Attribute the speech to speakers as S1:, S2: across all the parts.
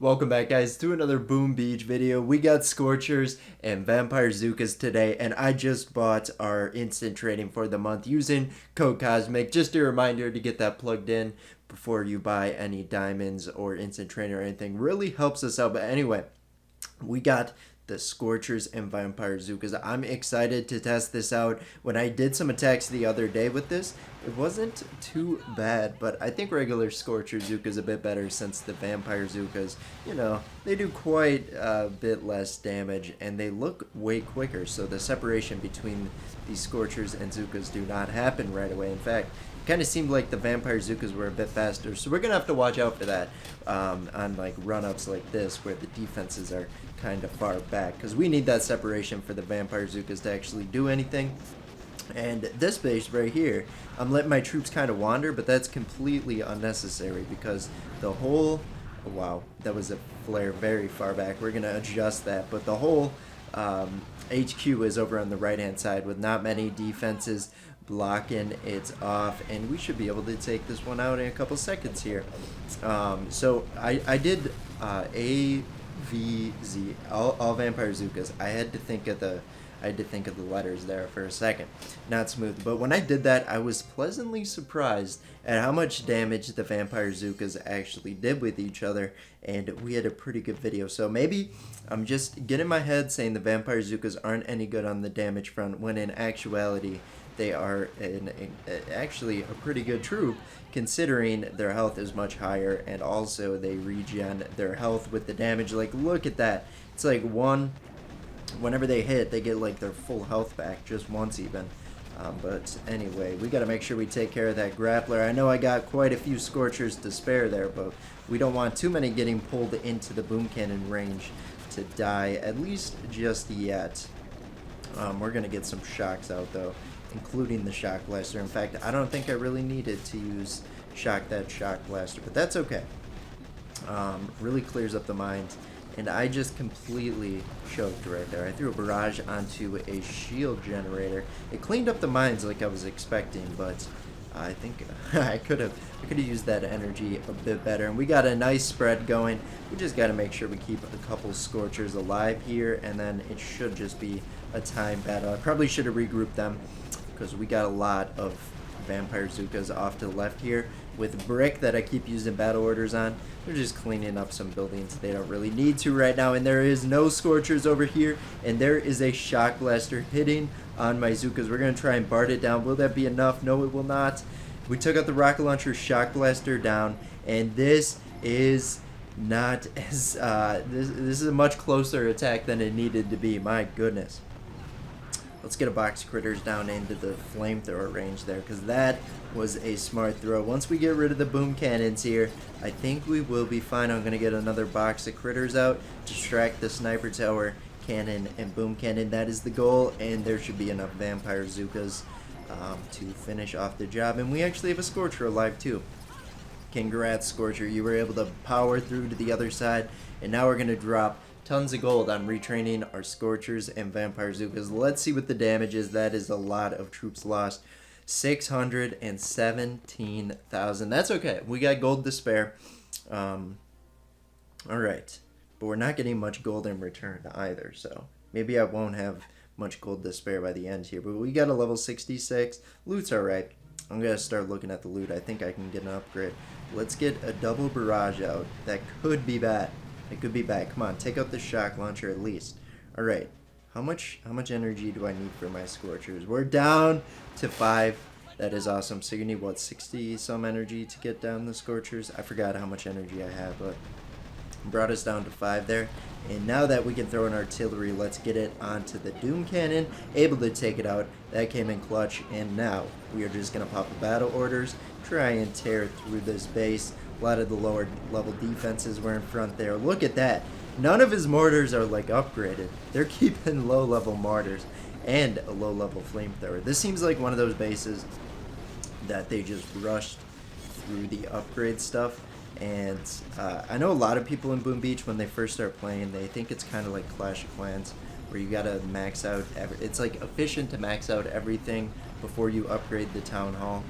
S1: Welcome back, guys, to another Boom Beach video. We got Scorchers and Vampire Zookas today, and I just bought our instant trading for the month using code Cosmic. Just a reminder to get that plugged in before you buy any diamonds or instant trading or anything. Really helps us out. But anyway, we got the Scorchers and Vampire Zookas. I'm excited to test this out. When I did some attacks the other day with this, it wasn't too bad, but I think regular Scorcher Zooka is a bit better since the Vampire Zookas, you know, they do quite a bit less damage and they look way quicker, so the separation between these Scorchers and Zookas do not happen right away. In fact, it kind of seemed like the Vampire Zookas were a bit faster, so we're going to have to watch out for that on like run-ups like this where the defenses are kind of far back, because we need that separation for the Vampire Zookas to actually do anything. And this base right here, I'm letting my troops kind of wander, but that's completely unnecessary because the whole, wow, that was a flare very far back. We're going to adjust that, but the whole HQ is over on the right hand side with not many defenses blocking it off, and we should be able to take this one out in a couple seconds here. So I did AVZ, all Vampire Zookas. I had to think of the letters there for a second. Not smooth. But when I did that, I was pleasantly surprised at how much damage the Vampire Zookas actually did with each other, and we had a pretty good video. So maybe I'm just getting my head saying the Vampire Zookas aren't any good on the damage front, when in actuality they are actually a pretty good troop, considering their health is much higher, and also they regen their health with the damage. Like, look at that. It's like whenever they hit, they get like their full health back just once even. But anyway, we got to make sure we take care of that grappler. I know I got quite a few Scorchers to spare there, but we don't want too many getting pulled into the boom cannon range to die, at least just yet. We're going to get some shocks out though, including the shock blaster. In fact, I don't think I really needed to use shock blaster, but that's okay. Really clears up the mines. And I just completely choked right there. I threw a barrage onto a shield generator. It cleaned up the mines like I was expecting, but I think I could have used that energy a bit better. And we got a nice spread going. We just got to make sure we keep a couple Scorchers alive here, and then it should just be a time battle. I probably should have regrouped them because we got a lot of Vampire Zookas off to the left here with Brick that I keep using battle orders on. They're just cleaning up some buildings they don't really need to right now, and there is no Scorchers over here, and there is a shock blaster hitting on my Zookas. We're going to try and bart it down. Will that be enough? No, it will not. We took out the rocket launcher shock blaster down, and this is not as this is a much closer attack than it needed to be. My goodness. Let's get a box of critters down into the flamethrower range there, because that was a smart throw. Once we get rid of the boom cannons here, I think we will be fine. I'm going to get another box of critters out, distract the sniper tower cannon and boom cannon. That is the goal, and there should be enough Vampire Zookas to finish off the job. And we actually have a Scorcher alive too. Congrats, Scorcher. You were able to power through to the other side, and now we're going to drop tons of gold on retraining our Scorchers and Vampire Zookas. Let's see what the damage is. That is a lot of troops lost. 617,000. That's okay. We got gold to spare. Alright. But we're not getting much gold in return either, so maybe I won't have much gold to spare by the end here. But we got a level 66. Loot's alright. I'm going to start looking at the loot. I think I can get an upgrade. Let's get a double barrage out. That could be bad. It could be bad. Come on, take out the shock launcher at least. Alright. How much energy do I need for my Scorchers? We're down to 5. That is awesome. So you need, what, 60 some energy to get down the Scorchers? I forgot how much energy I have, but brought us down to 5 there. And now that we can throw in artillery, let's get it onto the Doom Cannon. Able to take it out. That came in clutch. And now we are just going to pop the battle orders. Try and tear through this base. A lot of the lower level defenses were in front there. Look at that. None of his mortars are like upgraded. They're keeping low level mortars and a low level flamethrower. This seems like one of those bases that they just rushed through the upgrade stuff. And I know a lot of people in Boom Beach, when they first start playing, they think it's kind of like Clash of Clans, where you gotta max out it's like efficient to max out everything before you upgrade the town hall,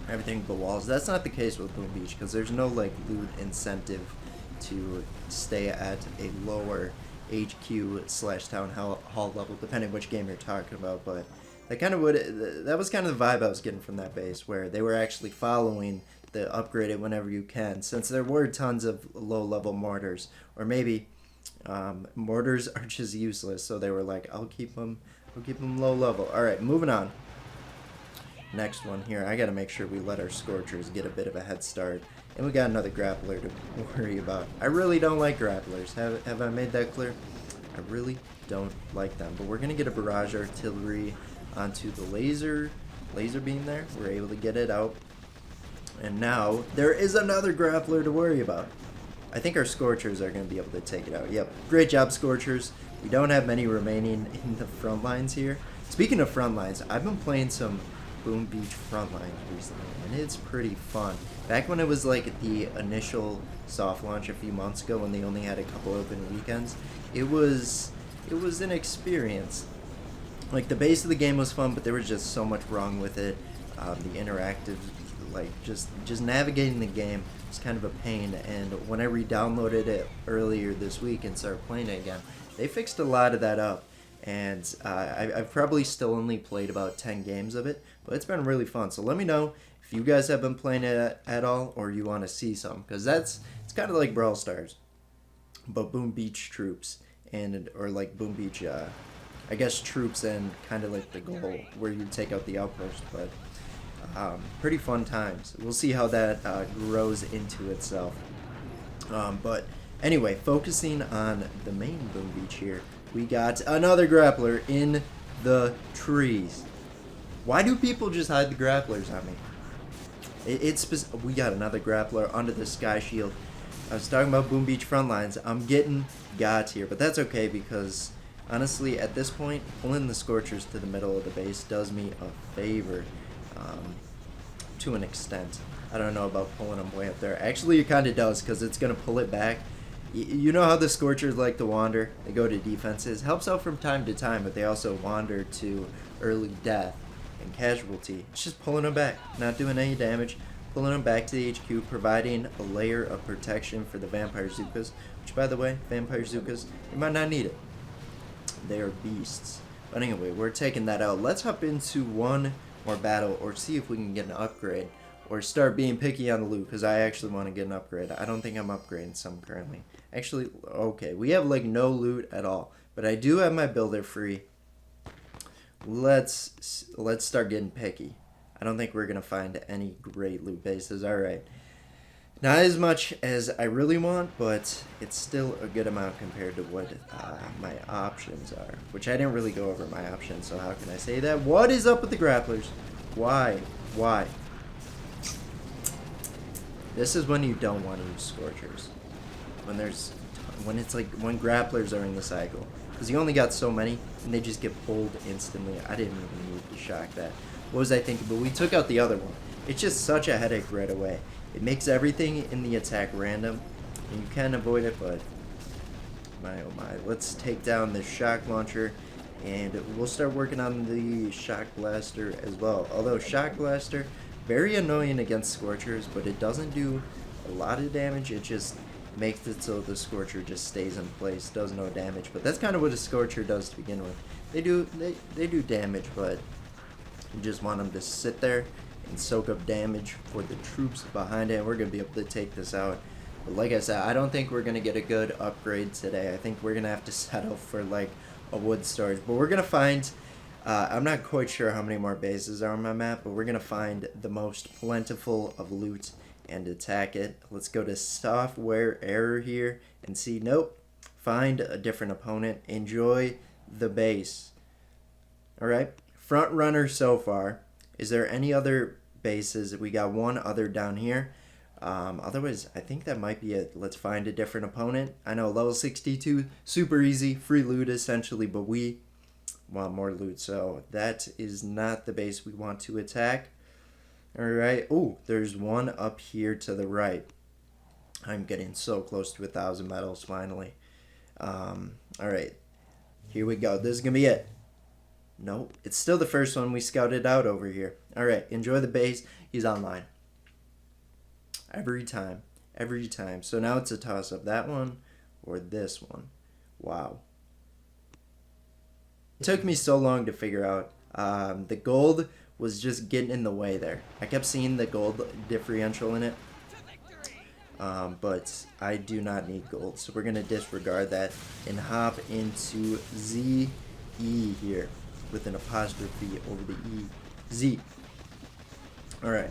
S1: everything but walls. That's not the case with Boom Beach, because there's no like loot incentive to stay at a lower HQ/town hall level, depending which game you're talking about. But that was kind of the vibe I was getting from that base, where they were actually following the upgrade it whenever you can, since there were tons of low level mortars, or maybe mortars are just useless, so they were like, I'll keep them low level. All right, moving on. Next one here, I gotta make sure we let our Scorchers get a bit of a head start. And we got another grappler to worry about. I really don't like grapplers. Have I made that clear? I really don't like them. But we're gonna get a barrage artillery onto the laser beam there. We're able to get it out. And now there is another grappler to worry about. I think our Scorchers are gonna be able to take it out. Yep, great job, Scorchers. We don't have many remaining in the front lines here. Speaking of front lines, I've been playing some Boom Beach Frontlines recently, and it's pretty fun. Back when it was like the initial soft launch a few months ago, when they only had a couple open weekends, it was an experience. Like, the base of the game was fun, but there was just so much wrong with it. The interactive, like, just navigating the game was kind of a pain. And when I re-downloaded it earlier this week and started playing it again, they fixed a lot of that up. And I've probably still only played about 10 games of it, but it's been really fun. So let me know if you guys have been playing it at all, or you want to see some, because it's kind of like Brawl Stars, but Boom Beach troops, or like Boom Beach, I guess troops, and kind of like the goal where you take out the outpost. But pretty fun times. We'll see how that grows into itself. But anyway, focusing on the main Boom Beach here. We got another grappler in the trees. Why do people just hide the grapplers on me? We got another grappler under the sky shield. I was talking about Boom Beach Frontlines. I'm getting got here, but that's okay, because honestly, at this point, pulling the Scorchers to the middle of the base does me a favor, to an extent. I don't know about pulling them way up there. Actually, it kind of does, because it's going to pull it back. You know how the Scorchers like to wander? They go to defenses. Helps out from time to time, but they also wander to early death and casualty. It's just pulling them back, not doing any damage, pulling them back to the HQ, providing a layer of protection for the Vampire Zookas, which, by the way, Vampire Zookas, you might not need it. They are beasts. But anyway, we're taking that out. Let's hop into one more battle, or see if we can get an upgrade, or start being picky on the loot, because I actually want to get an upgrade. I don't think I'm upgrading some currently. Actually, okay, we have like no loot at all, but I do have my builder free. Let's start getting picky. I don't think we're gonna find any great loot bases. All right, not as much as I really want, but it's still a good amount compared to what my options are, which I didn't really go over my options, so how can I say that? What is up with the grapplers? Why? This is when you don't want to use Scorchers. When it's like, when grapplers are in the cycle. Because you only got so many, and they just get pulled instantly. I didn't even need to shock that. What was I thinking? But we took out the other one. It's just such a headache right away. It makes everything in the attack random, and you can avoid it, but my oh my. Let's take down the shock launcher, and we'll start working on the shock blaster as well. Although shock blaster, very annoying against Scorchers, but it doesn't do a lot of damage. It just makes it so the Scorcher just stays in place, does no damage. But that's kind of what a Scorcher does to begin with. They do damage, but you just want them to sit there and soak up damage for the troops behind it. And we're going to be able to take this out. But like I said, I don't think we're going to get a good upgrade today. I think we're going to have to settle for like a wood storage. But we're going to find... I'm not quite sure how many more bases are on my map, but we're going to find the most plentiful of loot and attack it. Let's go to software error here and see. Nope. Find a different opponent. Enjoy the base. Alright. Front runner so far. Is there any other bases? We got one other down here. Otherwise, I think that might be it. Let's find a different opponent. I know, level 62, super easy, free loot essentially, but we want more loot, so that is not the base we want to attack. Alright, oh, there's one up here to the right. I'm getting so close to 1,000 medals finally. Alright, here we go. This is gonna be it. Nope, it's still the first one we scouted out over here. Alright, enjoy the base. He's online. Every time. every time. So now it's a toss-up. That one or this one. Wow. It took me so long to figure out. The gold was just getting in the way there. I kept seeing the gold differential in it. But I do not need gold. So we're going to disregard that and hop into ZE here with an apostrophe over the E. Z. Alright.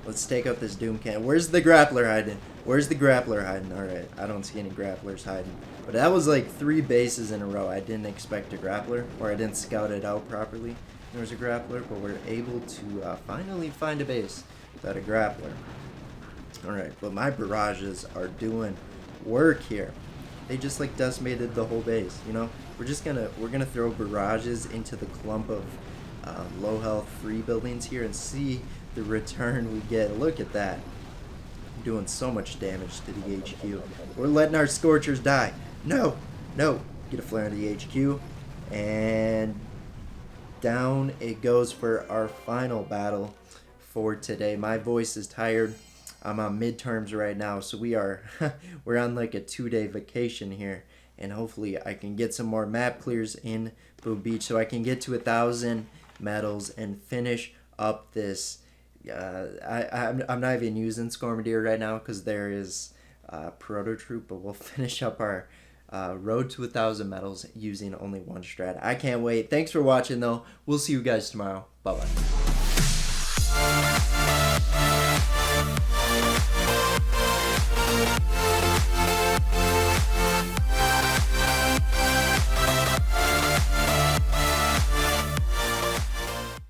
S1: Let's take out this Doom Cannon. Where's the grappler hiding? Where's the grappler hiding? Alright. I don't see any grapplers hiding. But that was like 3 bases in a row. I didn't expect a grappler. Or I didn't scout it out properly. There was a grappler. But we're able to finally find a base without a grappler. Alright. But my barrages are doing work here. They just like decimated the whole base. You know? We're gonna throw barrages into the clump of low health free buildings here and see the return we get. Look at that. Doing so much damage to the HQ. We're letting our Scorchers die. No, no. Get a flare on the HQ. And down it goes for our final battle for today. My voice is tired. I'm on midterms right now, so we're on like a 2-day vacation here. And hopefully I can get some more map clears in Boom Beach so I can get to 1,000 medals and finish up this. I'm not even using Scorchers right now because there is Proto Troop, but we'll finish up our road to 1,000 medals using only one strat. I can't wait. Thanks for watching though. We'll see you guys tomorrow. Bye bye.